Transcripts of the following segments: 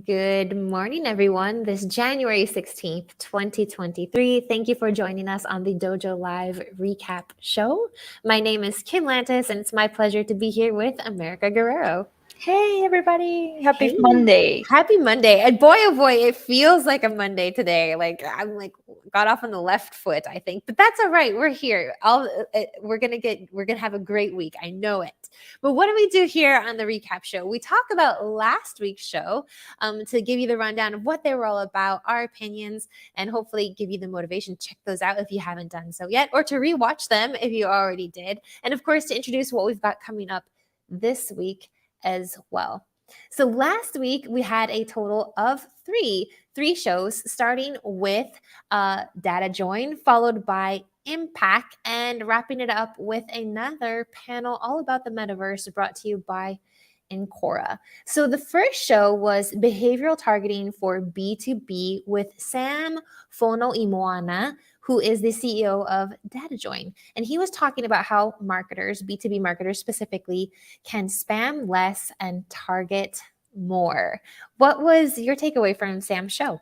Good morning, everyone. This January 16th, 2023. Thank you for joining us on the Dojo Live recap show. My name is Kim Lantis, and it's my pleasure to be here with America Guerrero. Hey everybody, happy Hey, Monday. happy Monday. And boy, oh boy, it feels like a Monday today. I'm got off on the left foot, I think. But that's all right. We're here. We're going to have a great week. I know it. But what do we do here on the recap show? We talk about last week's show to give you the rundown of what they were all about, our opinions, and hopefully give you the motivation to check those out if you haven't done so yet, or to rewatch them if you already did. And of course, to introduce what we've got coming up this week as well. So last week we had a total of three shows, starting with Datajoin, followed by Impak, and wrapping it up with another panel all about the metaverse brought to you by Encora. So the first show was behavioral targeting for B2B with Sam Fonoimoana, who is the CEO of Datajoin. And he was talking about how marketers, B2B marketers specifically, can spam less and target more. What was your takeaway from Sam's show?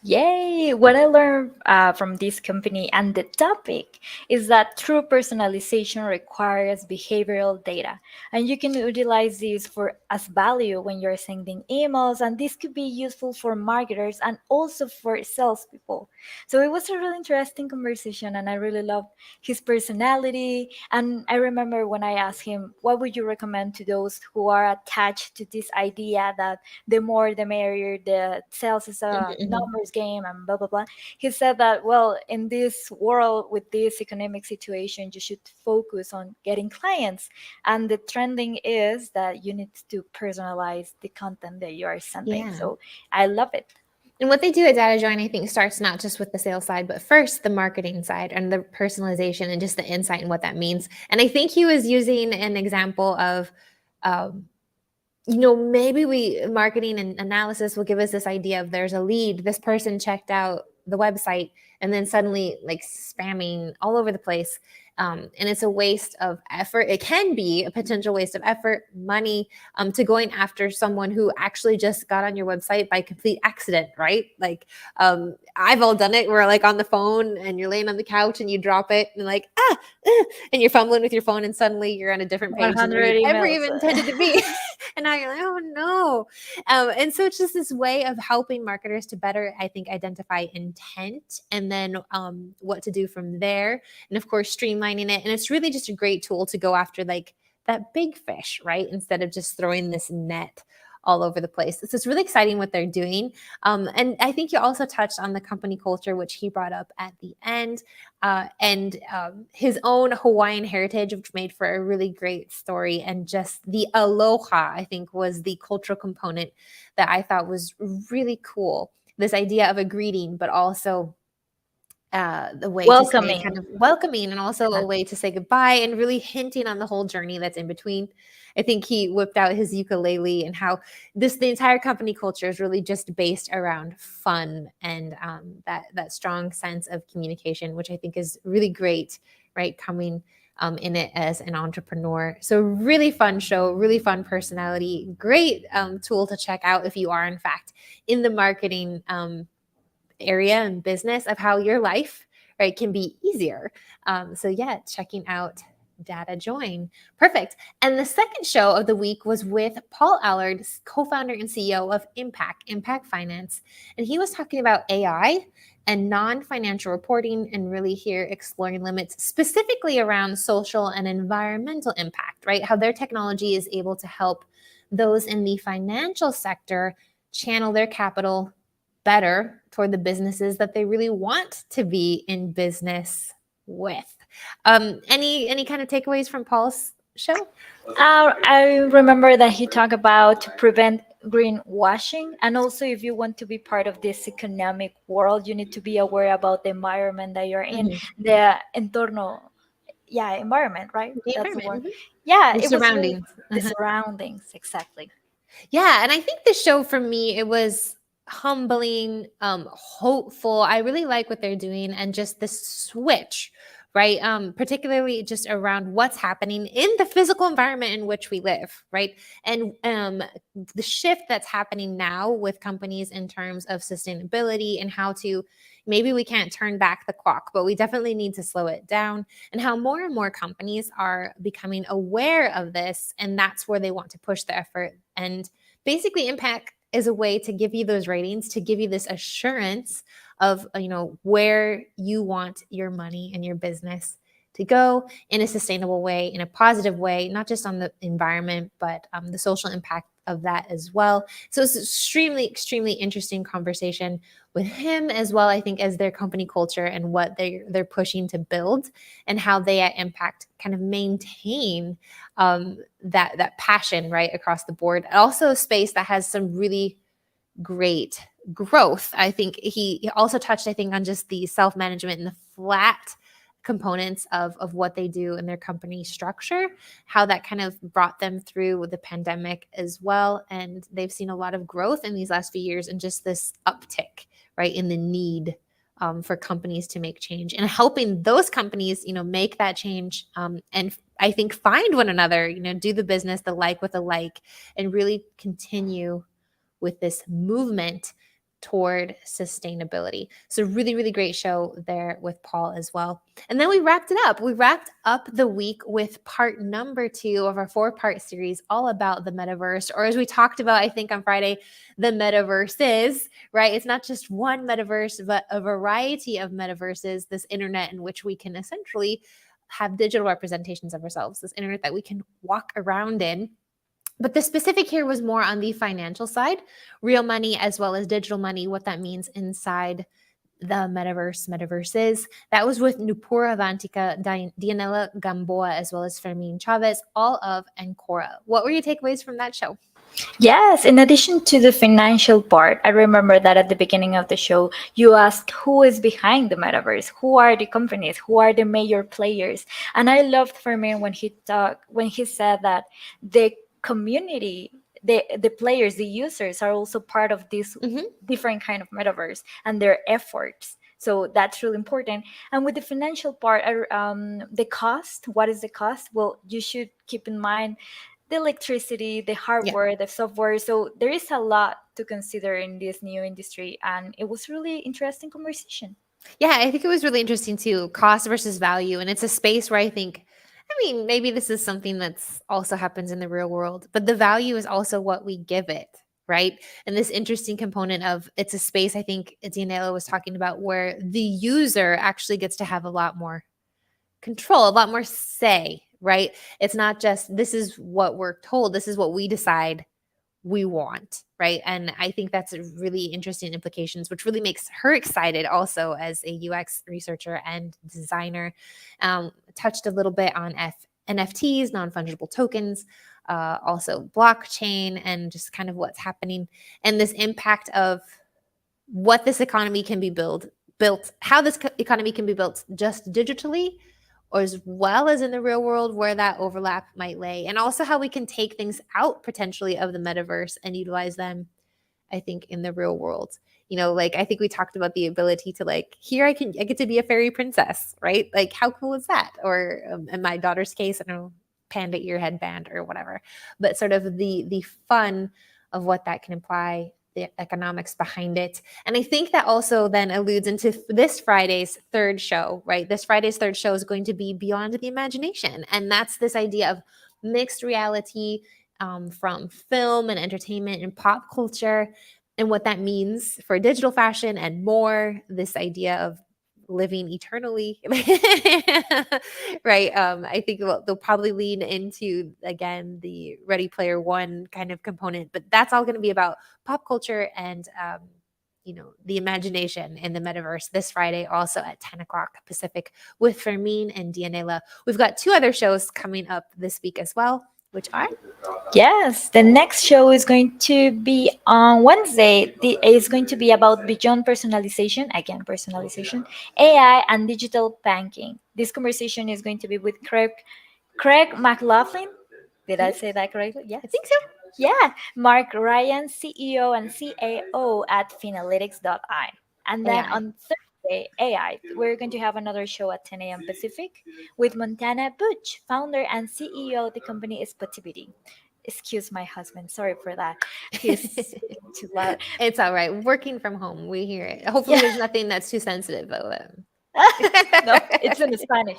Yay! What I learned from this company and the topic is that true personalization requires behavioral data, and you can utilize this for as value when you're sending emails, and this could be useful for marketers and also for salespeople. So it was a really interesting conversation, and I really loved his personality. And I remember when I asked him, "What would you recommend to those who are attached to this idea that the more the merrier, the sales is a numbers game and blah blah blah?" He said that, well, in this world with this economic situation, you should focus on getting clients, and the trending is that you need to personalize the content that you are sending. Yeah. So I love it. And what they do at Datajoin, I think, starts not just with the sales side, but first the marketing side and the personalization and just the insight and what that means. And I think he was using an example of, maybe marketing and analysis will give us this idea of there's a lead, this person checked out the website, and then suddenly like spamming all over the place. And it's a waste of effort. It can be a potential waste of effort, money, to going after someone who actually just got on your website by complete accident, right? I've all done it. We're like on the phone and you're laying on the couch and you drop it and and you're fumbling with your phone and suddenly you're on a different page than 100 you ever emails. even intended to be. And now you're like, oh no. And so it's just this way of helping marketers to better, I think, identify intent and then what to do from there. And of course, streamlining it. And it's really just a great tool to go after like that big fish, right? Instead of just throwing this net all over the place. So it's really exciting what they're doing. And I think you also touched on the company culture, which he brought up at the end, and his own Hawaiian heritage, which made for a really great story. And just the aloha, I think, was the cultural component that I thought was really cool. This idea of a greeting, but also the way to say kind of welcoming and also a way to say goodbye and really hinting on the whole journey that's in between. I think he whipped out his ukulele and how the entire company culture is really just based around fun and that strong sense of communication, which I think is really great, right? Coming in it as an entrepreneur. So really fun show, really fun personality, great tool to check out if you are in fact in the marketing area and business of how your life, right, can be easier. So yeah, checking out Datajoin. Perfect. And the second show of the week was with Paul Allard, co-founder and CEO of Impact Finance. And he was talking about AI and non-financial reporting and really here exploring limits specifically around social and environmental impact, right? How their technology is able to help those in the financial sector channel their capital better toward the businesses that they really want to be in business with. Any kind of takeaways from Paul's show? I remember that he talked about to prevent greenwashing, and also if you want to be part of this economic world, you need to be aware about the environment that you're in, the entorno, environment, right? That's the word. Yeah, The it was really surroundings. the surroundings, exactly. Yeah, and I think the show for me, it was humbling, hopeful. I really like what they're doing and just the switch, right? Particularly just around what's happening in the physical environment in which we live, right? And the shift that's happening now with companies in terms of sustainability and how to, maybe we can't turn back the clock, but we definitely need to slow it down, and how more and more companies are becoming aware of this, and that's where they want to push the effort. And basically, impact is a way to give you those ratings, to give you this assurance of, where you want your money and your business to go in a sustainable way, in a positive way, not just on the environment, but the social impact of that as well. So it's extremely interesting conversation with him as well, I think, as their company culture and what they're pushing to build, and how they at Impact kind of maintain that passion right across the board. Also a space that has some really great growth. I think he also touched, I think, on just the self-management and the flat components of what they do in their company structure, how that kind of brought them through the pandemic as well. And they've seen a lot of growth in these last few years, and just this uptick, right, in the need for companies to make change, and helping those companies, make that change, and I think find one another, do the business, the like with a like, and really continue with this movement toward sustainability. So really great show there with Paul as well. And then we wrapped it up. We wrapped up the week with part number 2 of our 4-part series, all about the metaverse, or as we talked about, I think on Friday, the metaverses, right? It's not just one metaverse, but a variety of metaverses, this internet in which we can essentially have digital representations of ourselves, this internet that we can walk around in. But the specific here was more on the financial side, real money as well as digital money, what that means inside the metaverses. That was with Nupur, Avantika, Dianela, Gamboa, as well as Fermin, Chavez, all of Ancora. What were your takeaways from that show? Yes, in addition to the financial part, I remember that at the beginning of the show, you asked who is behind the metaverse, who are the companies, who are the major players, and I loved Fermin when he said that the community, the players, the users are also part of this different kind of metaverse and their efforts. So that's really important. And with the financial part, the cost, what is the cost? Well, you should keep in mind the electricity, the hardware, the software. So there is a lot to consider in this new industry, and it was really interesting conversation. Yeah, I think it was really interesting too, cost versus value. And it's a space where I think, maybe this is something that's also happens in the real world, but the value is also what we give it, right? And this interesting component of, it's a space, I think Dianela was talking about, where the user actually gets to have a lot more control, a lot more say, right? It's not just, this is what we're told, this is what we decide we want, right? And I think that's a really interesting implications, which really makes her excited also as a UX researcher and designer. Touched a little bit on NFTs, non-fungible tokens, also blockchain, and just kind of what's happening, and this impact of what this economy can be built, how this economy can be built just digitally, or as well as in the real world, where that overlap might lay, and also how we can take things out potentially of the metaverse and utilize them, I think, in the real world. Like, I think we talked about the ability to, like, here I get to be a fairy princess, right? Like, how cool is that? Or in my daughter's case, I don't know, panda ear headband or whatever, but sort of the fun of what that can imply, the economics behind it. And I think that also then alludes into this Friday's third show, right? This Friday's third show is going to be Beyond the Imagination. And that's this idea of mixed reality, from film and entertainment and pop culture, and what that means for digital fashion and more. This idea of living eternally, right? I think they'll probably lean into, again, the Ready Player One kind of component, but that's all going to be about pop culture and the imagination in the metaverse this Friday, also at 10 o'clock Pacific, with Fermin and Dianela. We've got 2 other shows coming up this week as well, which are? Yes, the next show is going to be on Wednesday. It's going to be about beyond personalization, again, personalization, AI, and digital banking. This conversation is going to be with Craig McLaughlin. Did I say that correctly? Yes. I think so. Yeah, Mark Ryan, CEO and CAO at Finalytics.ai. And then AI. on Thursday, AI. We're going to have another show at 10 a.m. Pacific with Montana Butch, founder and CEO of the company Spotivity. Excuse my husband. Sorry for that. He's speaking too loud. It's all right. Working from home, we hear it. Hopefully, Yeah. there's nothing that's too sensitive. But, No, it's in Spanish.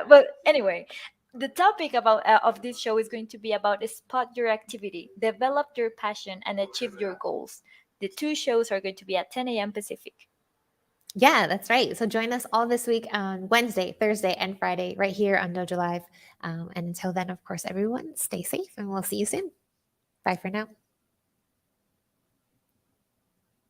But anyway, the topic about of this show is going to be about spot your activity, develop your passion, and achieve your goals. The two shows are going to be at 10 a.m. Pacific. Yeah, that's right. So join us all this week on Wednesday, Thursday, and Friday right here on Dojo Live. And until then, of course, everyone stay safe and we'll see you soon. Bye for now.